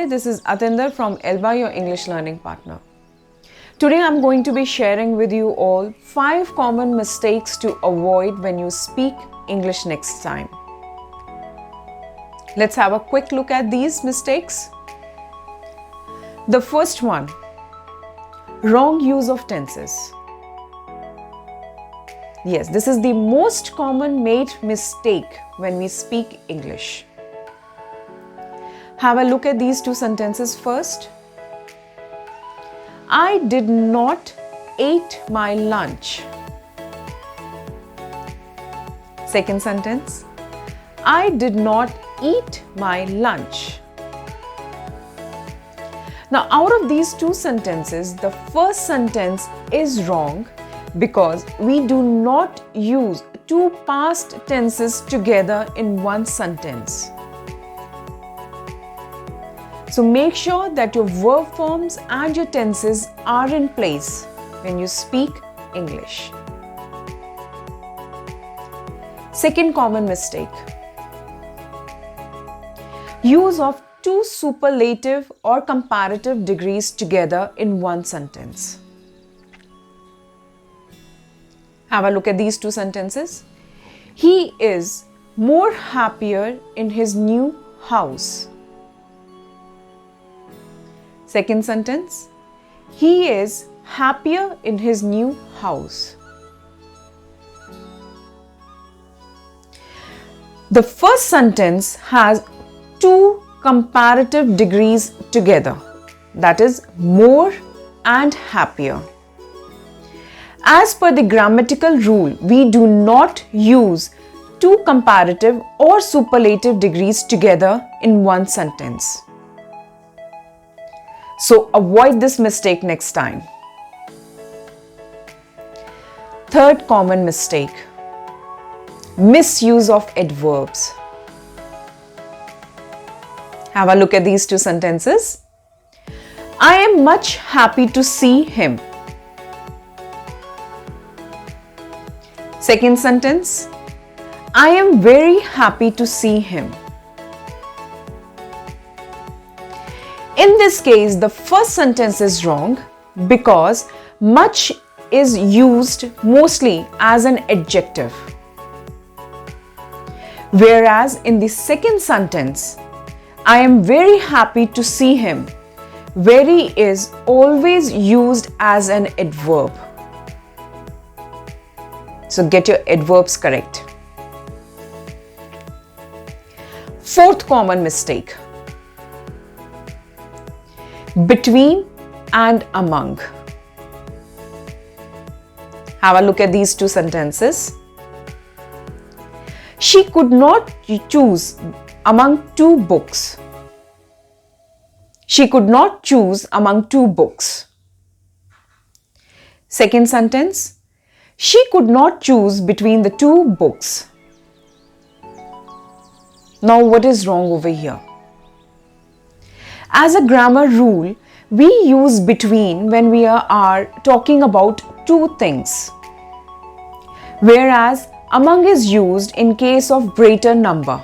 This is Atinder from Elba, your English learning partner. Today I'm going to be sharing with you all 5 common mistakes to avoid when you speak English next time. Let's have a quick look at these mistakes. The first one, wrong use of tenses. Yes, this is the most common made mistake when we speak English. Have a look at these 2 sentences first. I did not eat my lunch. Second sentence, I did not eat my lunch. Now, out of these 2 sentences, the first sentence is wrong because we do not use 2 past tenses together in one sentence. So make sure that your verb forms and your tenses are in place when you speak English. Second common mistake, use of 2 superlative or comparative degrees together in one sentence. Have a look at these 2 sentences. He is more happier in his new house. Second sentence, he is happier in his new house. The first sentence has 2 comparative degrees together, that is more and happier. As per the grammatical rule, we do not use 2 comparative or superlative degrees together in one sentence. So avoid this mistake next time. Third common mistake, misuse of adverbs. Have a look at these 2 sentences. I am much happy to see him. Second sentence, I am very happy to see him. In this case, the first sentence is wrong because much is used mostly as an adjective. Whereas in the second sentence, I am very happy to see him, very is always used as an adverb. So get your adverbs correct. Fourth common mistake, between and among. Have a look at these 2 sentences. She could not choose among 2 books. She could not choose among 2 books. Second sentence, she could not choose between the 2 books. Now, what is wrong over here? As a grammar rule, we use between when we are talking about 2 things, whereas among is used in case of greater number.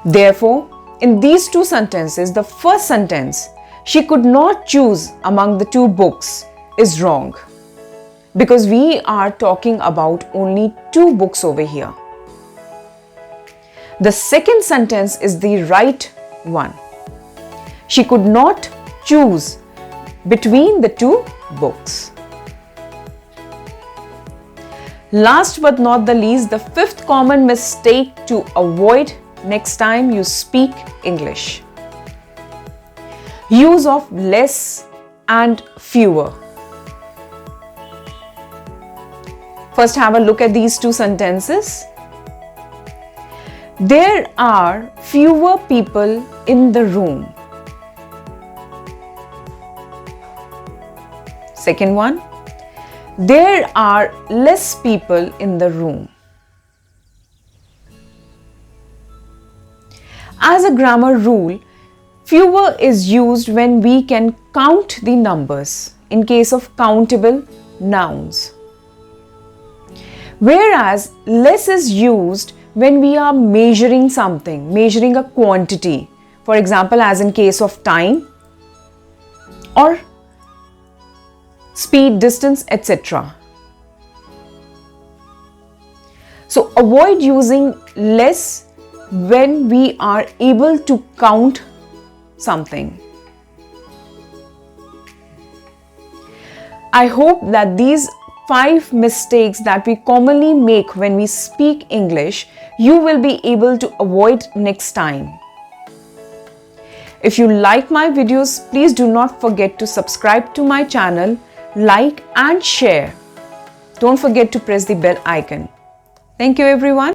Therefore, in these 2 sentences, the first sentence, she could not choose among the 2 books, is wrong because we are talking about only 2 books over here. The second sentence is the right one. She could not choose between the 2 books. Last but not the least, the 5th common mistake to avoid next time you speak English. Use of less and fewer. First, have a look at these 2 sentences. There are fewer people in the room. Second one, there are less people in the room. As a grammar rule, fewer is used when we can count the numbers in case of countable nouns. Whereas less is used when we are measuring something, measuring a quantity, for example, as in case of time or speed, distance, etc. So avoid using less when we are able to count something. I hope that these 5 mistakes that we commonly make when we speak English, you will be able to avoid next time. If you like my videos, please do not forget to subscribe to my channel, like and share. Don't forget to press the bell icon. Thank you everyone.